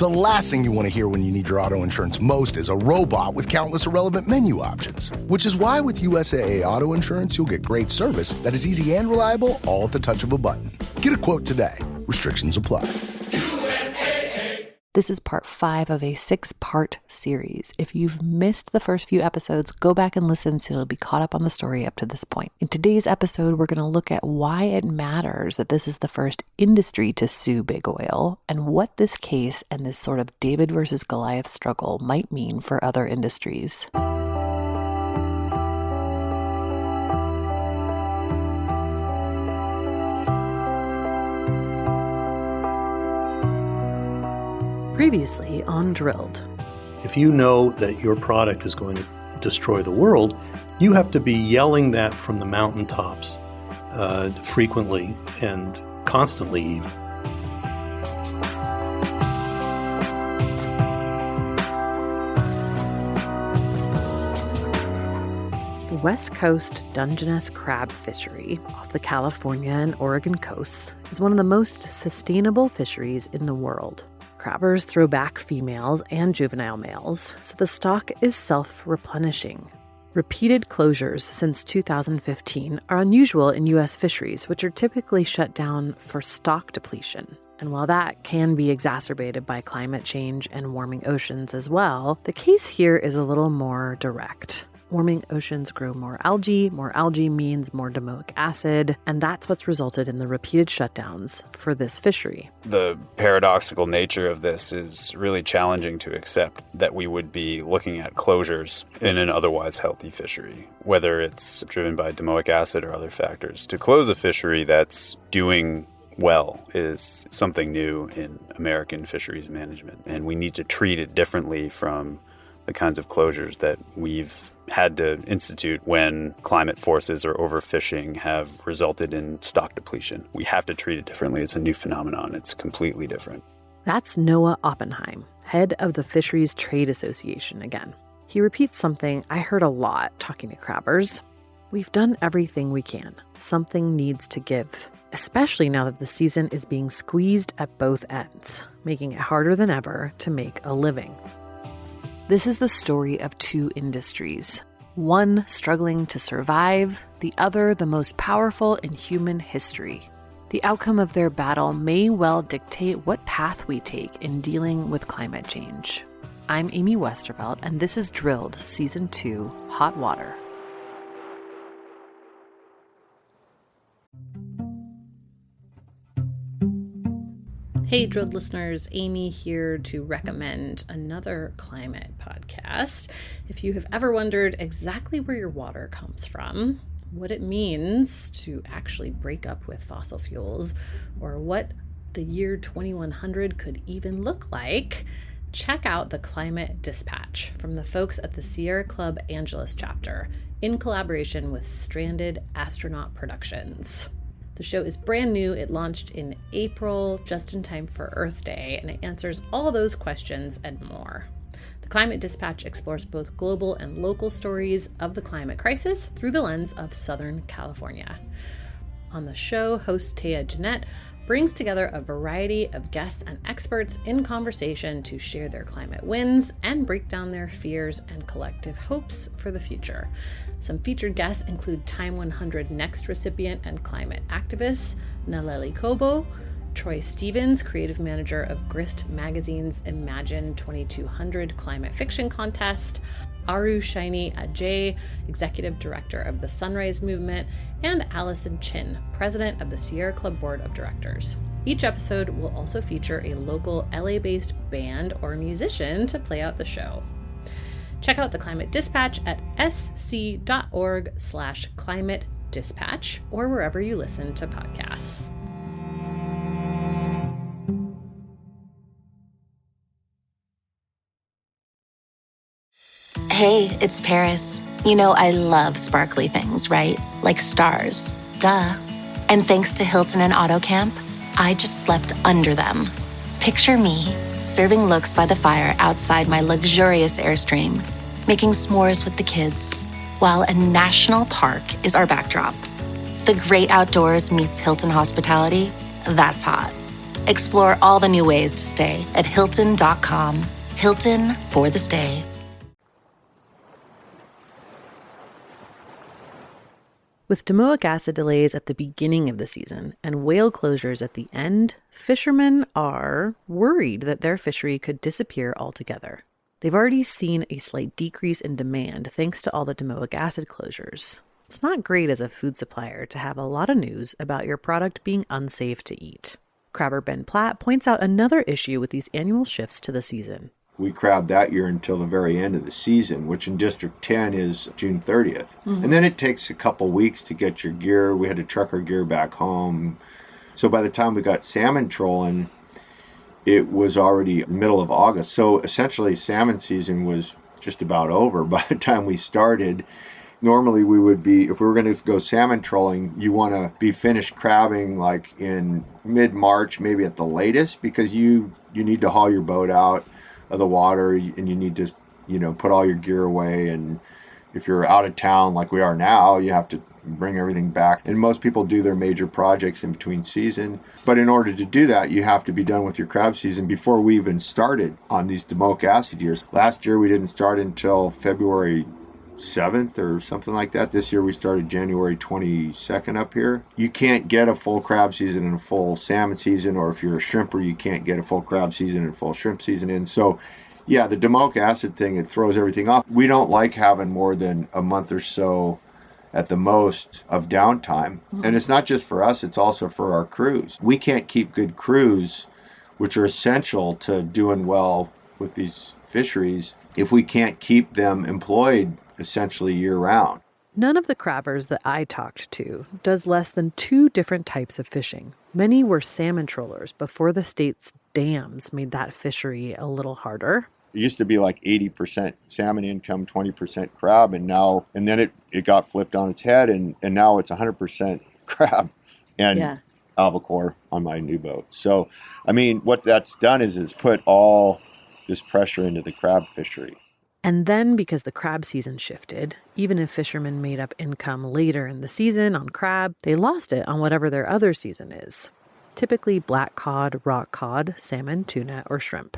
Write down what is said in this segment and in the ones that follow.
The last thing you want to hear when you need your auto insurance most is a robot with countless irrelevant menu options. Which is why with USAA Auto Insurance, you'll get great service that is easy and reliable, all at the touch of a button. Get a quote today. Restrictions apply. This is part 5 of a 6-part series. If you've missed the first few episodes, go back and listen so you'll be caught up on the story up to this point. In today's episode, we're going to look at why it matters that this is the first industry to sue big oil and what this case and this sort of David versus Goliath struggle might mean for other industries. Previously on Drilled. If you know that your product is going to destroy the world, you have to be yelling that from the mountaintops frequently and constantly even. The West Coast Dungeness crab fishery off the California and Oregon coasts is one of the most sustainable fisheries in the world. Crabbers throw back females and juvenile males, so the stock is self-replenishing. Repeated closures since 2015 are unusual in U.S. fisheries, which are typically shut down for stock depletion. And while that can be exacerbated by climate change and warming oceans as well, the case here is a little more direct. Warming oceans grow more algae means more domoic acid, and that's what's resulted in the repeated shutdowns for this fishery. The paradoxical nature of this is really challenging to accept, that we would be looking at closures in an otherwise healthy fishery, whether it's driven by domoic acid or other factors. To close a fishery that's doing well is something new in American fisheries management, and we need to treat it differently from the kinds of closures that we've had to institute when climate forces or overfishing have resulted in stock depletion. We have to treat it differently. It's a new phenomenon. It's completely different. That's Noah Oppenheim, head of the Fisheries Trade Association again. He repeats something I heard a lot talking to crabbers. We've done everything we can. Something needs to give, especially now that the season is being squeezed at both ends, making it harder than ever to make a living. This is the story of two industries, one struggling to survive, the other the most powerful in human history. The outcome of their battle may well dictate what path we take in dealing with climate change. I'm Amy Westervelt, and this is Drilled, Season 2, Hot Water. Hey, Drilled listeners, Amy here to recommend another climate podcast. If you have ever wondered exactly where your water comes from, what it means to actually break up with fossil fuels, or what the year 2100 could even look like, check out the Climate Dispatch from the folks at the Sierra Club Angeles chapter in collaboration with Stranded Astronaut Productions. The show is brand new. It launched in April, just in time for Earth Day, and it answers all those questions and more. The Climate Dispatch explores both global and local stories of the climate crisis through the lens of Southern California. On the show, host Taya Jeanette brings together a variety of guests and experts in conversation to share their climate wins and break down their fears and collective hopes for the future. Some featured guests include Time 100 Next recipient and climate activist Naleli Kobo, Troy Stevens, creative manager of Grist Magazine's Imagine 2200 Climate Fiction Contest, Aru Shaini Ajay, executive director of the Sunrise Movement, and Allison Chin, president of the Sierra Club Board of Directors. Each episode will also feature a local LA-based band or musician to play out the show. Check out the Climate Dispatch at sc.org/climate dispatch or wherever you listen to podcasts. Hey, it's Paris. You know I love sparkly things, right? Like stars. Duh. And thanks to Hilton and AutoCamp, I just slept under them. Picture me, serving looks by the fire outside my luxurious Airstream, making s'mores with the kids, while a national park is our backdrop. The great outdoors meets Hilton hospitality. That's hot. Explore all the new ways to stay at Hilton.com. Hilton for the stay. With domoic acid delays at the beginning of the season and whale closures at the end, fishermen are worried that their fishery could disappear altogether. They've already seen a slight decrease in demand thanks to all the domoic acid closures. It's not great as a food supplier to have a lot of news about your product being unsafe to eat. Crabber Ben Platt points out another issue with these annual shifts to the season. We crabbed that year until the very end of the season, which in District 10 is June 30th. Mm-hmm. And then it takes a couple weeks to get your gear. We had to truck our gear back home. So by the time we got salmon trolling, it was already middle of August. So essentially salmon season was just about over by the time we started. Normally we would be, if we were going to go salmon trolling, you want to be finished crabbing like in mid-March, maybe at the latest, because you need to haul your boat out of the water and you need to, put all your gear away. And if you're out of town like we are now, you have to bring everything back. And most people do their major projects in between season. But in order to do that, you have to be done with your crab season before we even started on these domoic acid years. Last year we didn't start until February 7th or something like that. This year we started January 22nd up here. You can't get a full crab season and a full salmon season, or if you're a shrimper, you can't get a full crab season and a full shrimp season in. So yeah, the domoic acid thing, it throws everything off. We don't like having more than a month or so at the most of downtime. Mm-hmm. And it's not just for us, it's also for our crews. We can't keep good crews, which are essential to doing well with these fisheries, if we can't keep them employed essentially year-round. None of the crabbers that I talked to does less than 2 different types of fishing. Many were salmon trollers before the state's dams made that fishery a little harder. It used to be like 80% salmon income, 20% crab, and then it got flipped on its head, and now it's 100% crab and albacore on my new boat. So, I mean, what that's done is put all this pressure into the crab fishery. And then, because the crab season shifted, even if fishermen made up income later in the season on crab, they lost it on whatever their other season is. Typically black cod, rock cod, salmon, tuna, or shrimp.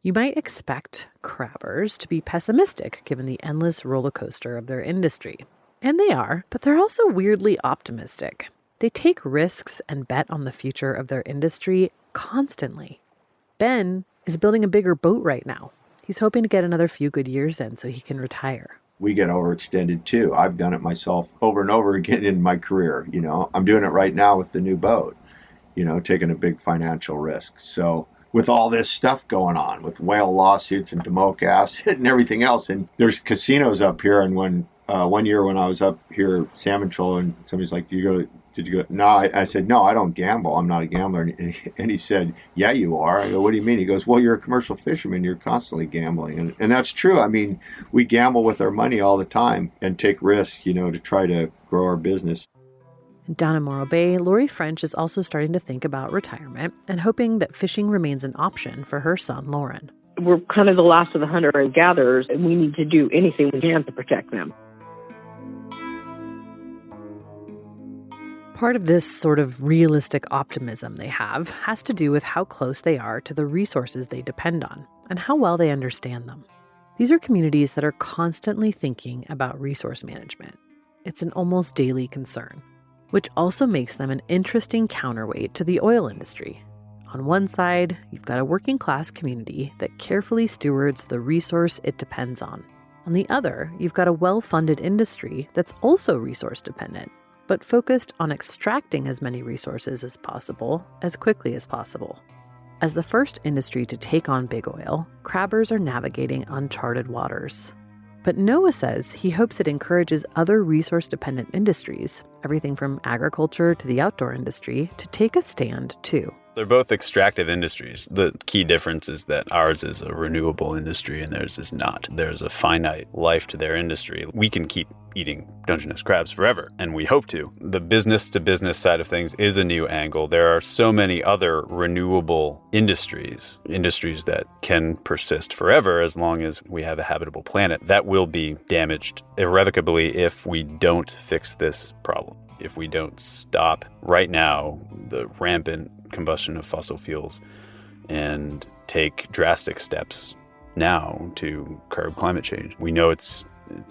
You might expect crabbers to be pessimistic given the endless roller coaster of their industry. And they are, but they're also weirdly optimistic. They take risks and bet on the future of their industry constantly. Ben is building a bigger boat right now. He's hoping to get another few good years in so he can retire. We get overextended too. I've done it myself over and over again in my career. I'm doing it right now with the new boat, taking a big financial risk. So with all this stuff going on with whale lawsuits and domoic acid and everything else, and there's casinos up here. And when one year when I was up here salmon trolling, somebody's like, did you go? No, I said, no, I don't gamble. I'm not a gambler. And he said, yeah, you are. I go, what do you mean? He goes, well, you're a commercial fisherman. You're constantly gambling. And that's true. I mean, we gamble with our money all the time and take risks, to try to grow our business. Down in Morro Bay, Lori French is also starting to think about retirement and hoping that fishing remains an option for her son, Lauren. We're kind of the last of the hunter and gatherers, and we need to do anything we can to protect them. Part of this sort of realistic optimism they have has to do with how close they are to the resources they depend on and how well they understand them. These are communities that are constantly thinking about resource management. It's an almost daily concern, which also makes them an interesting counterweight to the oil industry. On one side, you've got a working class community that carefully stewards the resource it depends on. On the other, you've got a well-funded industry that's also resource dependent, but focused on extracting as many resources as possible, as quickly as possible. As the first industry to take on big oil, crabbers are navigating uncharted waters. But Noah says he hopes it encourages other resource-dependent industries, everything from agriculture to the outdoor industry, to take a stand too. They're both extractive industries. The key difference is that ours is a renewable industry and theirs is not. There's a finite life to their industry. We can keep eating Dungeness crabs forever, and we hope to. The business-to-business side of things is a new angle. There are so many other renewable industries that can persist forever as long as we have a habitable planet. That will be damaged irrevocably if we don't fix this problem. If we don't stop right now the rampant combustion of fossil fuels and take drastic steps now to curb climate change. We know it's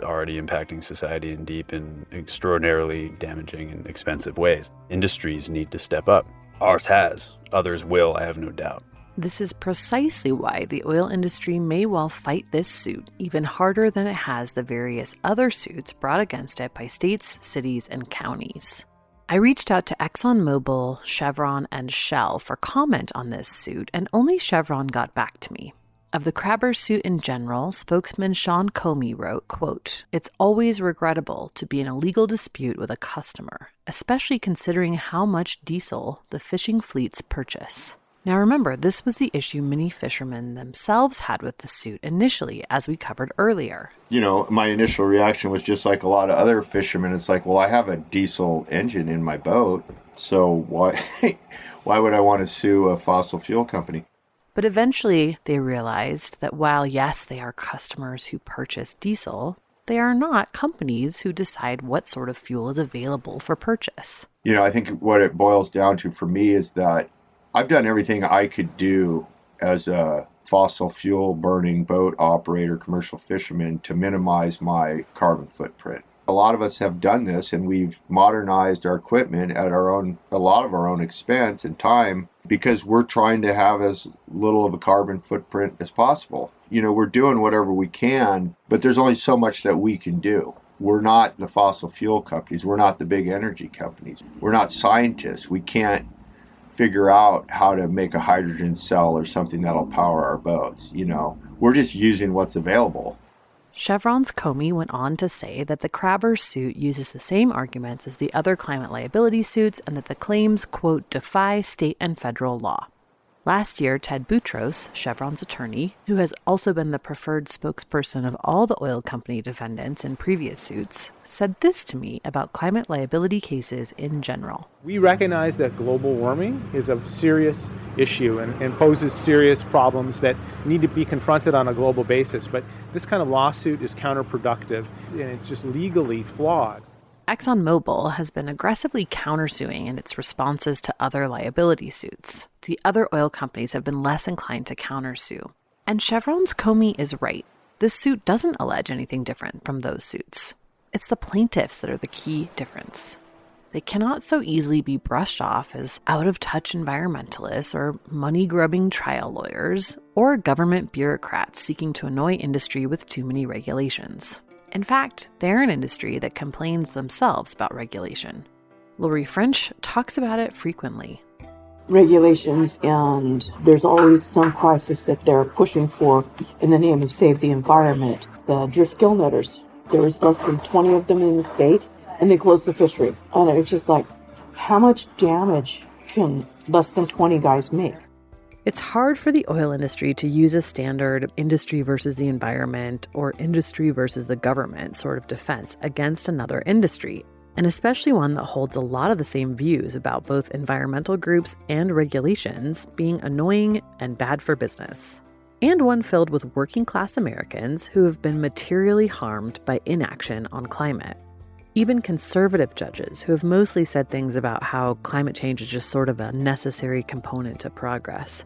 already impacting society in deep and extraordinarily damaging and expensive ways. Industries need to step up. Ours has. Others will, I have no doubt. This is precisely why the oil industry may well fight this suit even harder than it has the various other suits brought against it by states, cities, and counties. I reached out to ExxonMobil, Chevron, and Shell for comment on this suit, and only Chevron got back to me. Of the Crabber suit in general, spokesman Sean Comey wrote, quote, "It's always regrettable to be in a legal dispute with a customer, especially considering how much diesel the fishing fleets purchase." Now remember, this was the issue many fishermen themselves had with the suit initially, as we covered earlier. You know, my initial reaction was just like a lot of other fishermen. It's like, well, I have a diesel engine in my boat, so why would I want to sue a fossil fuel company? But eventually they realized that while, yes, they are customers who purchase diesel, they are not companies who decide what sort of fuel is available for purchase. You know, I think what it boils down to for me is that I've done everything I could do as a fossil fuel burning boat operator, commercial fisherman, to minimize my carbon footprint. A lot of us have done this, and we've modernized our equipment at a lot of our own expense and time, because we're trying to have as little of a carbon footprint as possible. You know, we're doing whatever we can, but there's only so much that we can do. We're not the fossil fuel companies. We're not the big energy companies. We're not scientists. We can't figure out how to make a hydrogen cell or something that'll power our boats. You know, we're just using what's available. Chevron's Comey went on to say that the Crabber suit uses the same arguments as the other climate liability suits and that the claims, quote, defy state and federal law. Last year, Ted Boutros, Chevron's attorney, who has also been the preferred spokesperson of all the oil company defendants in previous suits, said this to me about climate liability cases in general. We recognize that global warming is a serious issue and poses serious problems that need to be confronted on a global basis. But this kind of lawsuit is counterproductive, and it's just legally flawed. ExxonMobil has been aggressively countersuing in its responses to other liability suits. The other oil companies have been less inclined to countersue. And Chevron's Comey is right. This suit doesn't allege anything different from those suits. It's the plaintiffs that are the key difference. They cannot so easily be brushed off as out-of-touch environmentalists or money-grubbing trial lawyers or government bureaucrats seeking to annoy industry with too many regulations. In fact, they're an industry that complains themselves about regulation. Lori French talks about it frequently. Regulations, and there's always some crisis that they're pushing for in the name of save the environment. The drift gill netters, there was less than 20 of them in the state, and they closed the fishery. And it's just like, how much damage can less than 20 guys make? It's hard for the oil industry to use a standard industry versus the environment or industry versus the government sort of defense against another industry, and especially one that holds a lot of the same views about both environmental groups and regulations being annoying and bad for business, and one filled with working-class Americans who have been materially harmed by inaction on climate. Even conservative judges who have mostly said things about how climate change is just sort of a necessary component to progress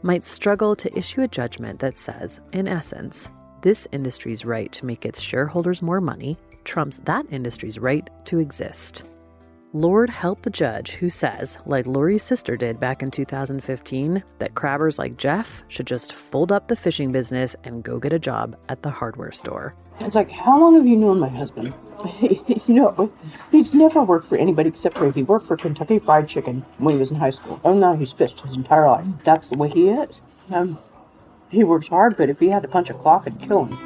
might struggle to issue a judgment that says, in essence, this industry's right to make its shareholders more money trumps that industry's right to exist. Lord help the judge who says, like Lori's sister did back in 2015, that crabbers like Jeff should just fold up the fishing business and go get a job at the hardware store. It's like, how long have you known my husband? He's never worked for anybody except for he worked for Kentucky Fried Chicken when he was in high school. Oh, no, he's fished his entire life. That's the way he is. He works hard, but if he had to punch a clock, it'd kill him.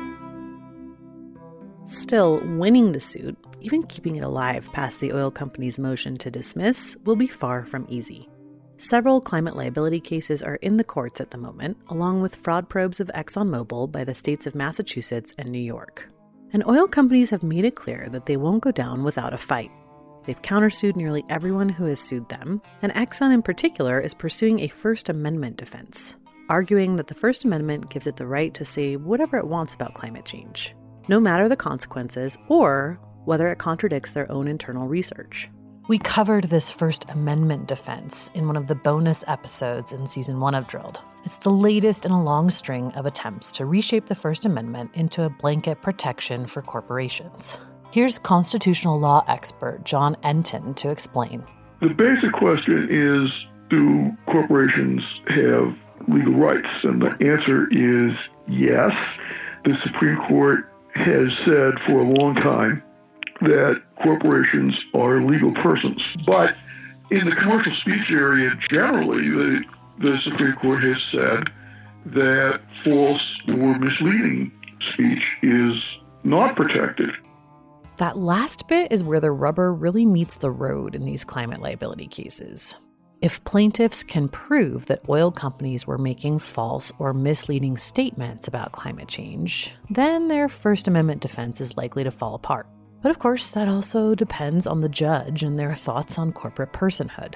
Still, winning the suit, even keeping it alive past the oil company's motion to dismiss, will be far from easy. Several climate liability cases are in the courts at the moment, along with fraud probes of ExxonMobil by the states of Massachusetts and New York. And oil companies have made it clear that they won't go down without a fight. They've countersued nearly everyone who has sued them, and Exxon in particular is pursuing a First Amendment defense, arguing that the First Amendment gives it the right to say whatever it wants about climate change, no matter the consequences or whether it contradicts their own internal research. We covered this First Amendment defense in one of the bonus episodes in Season 1 of Drilled. It's the latest in a long string of attempts to reshape the First Amendment into a blanket protection for corporations. Here's constitutional law expert John Enton to explain. The basic question is, do corporations have legal rights? And the answer is yes. The Supreme Court has said for a long time that corporations are legal persons. But in the commercial speech area generally, the Supreme Court has said that false or misleading speech is not protected. That last bit is where the rubber really meets the road in these climate liability cases. If plaintiffs can prove that oil companies were making false or misleading statements about climate change, then their First Amendment defense is likely to fall apart. But of course, that also depends on the judge and their thoughts on corporate personhood.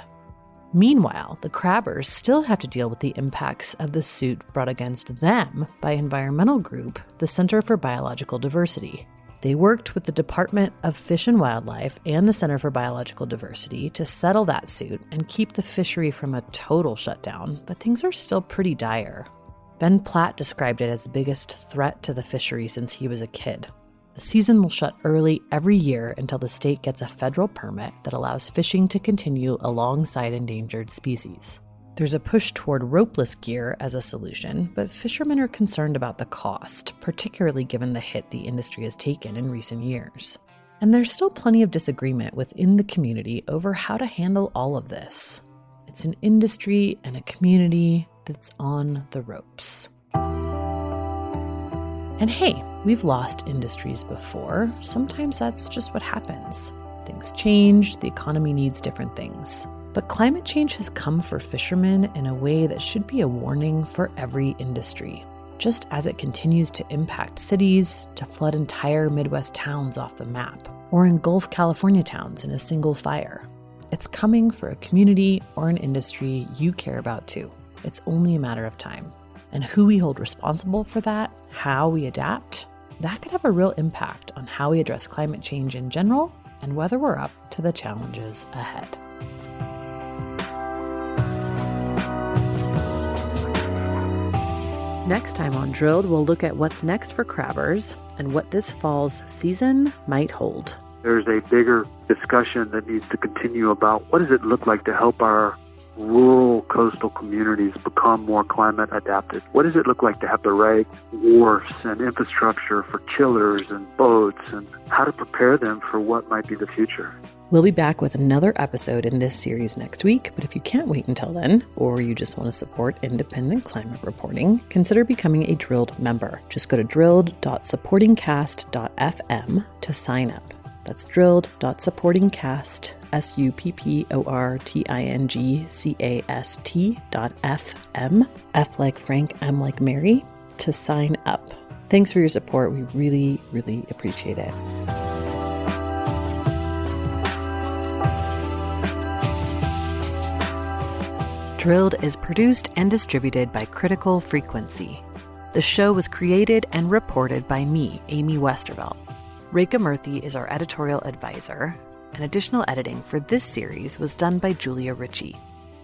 Meanwhile, the crabbers still have to deal with the impacts of the suit brought against them by environmental group, the Center for Biological Diversity. They worked with the Department of Fish and Wildlife and the Center for Biological Diversity to settle that suit and keep the fishery from a total shutdown, but things are still pretty dire. Ben Platt described it as the biggest threat to the fishery since he was a kid. The season will shut early every year until the state gets a federal permit that allows fishing to continue alongside endangered species. There's a push toward ropeless gear as a solution, but fishermen are concerned about the cost, particularly given the hit the industry has taken in recent years. And there's still plenty of disagreement within the community over how to handle all of this. It's an industry and a community that's on the ropes. And hey, we've lost industries before. Sometimes that's just what happens. Things change, the economy needs different things. But climate change has come for fishermen in a way that should be a warning for every industry, just as it continues to impact cities, to flood entire Midwest towns off the map, or engulf California towns in a single fire. It's coming for a community or an industry you care about too. It's only a matter of time. And who we hold responsible for that, how we adapt, that could have a real impact on how we address climate change in general and whether we're up to the challenges ahead. Next time on Drilled, we'll look at what's next for crabbers and what this fall's season might hold. There's a bigger discussion that needs to continue about what does it look like to help our rural coastal communities become more climate adapted? What does it look like to have the right wharfs and infrastructure for chillers and boats, and how to prepare them for what might be the future? We'll be back with another episode in this series next week, but if you can't wait until then, or you just want to support independent climate reporting, consider becoming a Drilled member. Just go to drilled.supportingcast.fm to sign up. That's drilled.supportingcast, supportingcast.fm, F like Frank, M like Mary, to sign up. Thanks for your support. We really, really appreciate it. Drilled is produced and distributed by Critical Frequency. The show was created and reported by me, Amy Westervelt. Rekha Murthy is our editorial advisor, and additional editing for this series was done by Julia Ritchie.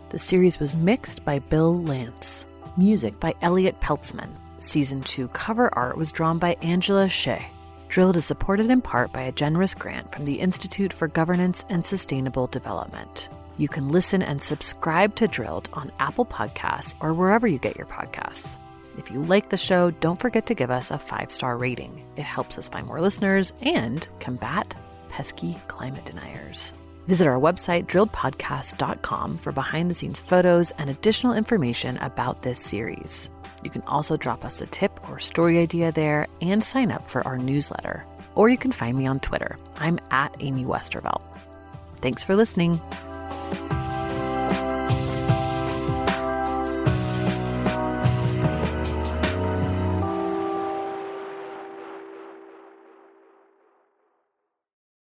The series was mixed by Bill Lance. Music by Elliot Peltzman. Season 2 cover art was drawn by Angela Shea. Drilled is supported in part by a generous grant from the Institute for Governance and Sustainable Development. You can listen and subscribe to Drilled on Apple Podcasts or wherever you get your podcasts. If you like the show, don't forget to give us a 5-star rating. It helps us find more listeners and combat pesky climate deniers. Visit our website, drilledpodcast.com, for behind-the-scenes photos and additional information about this series. You can also drop us a tip or story idea there and sign up for our newsletter. Or you can find me on Twitter. I'm at Amy Westervelt. Thanks for listening.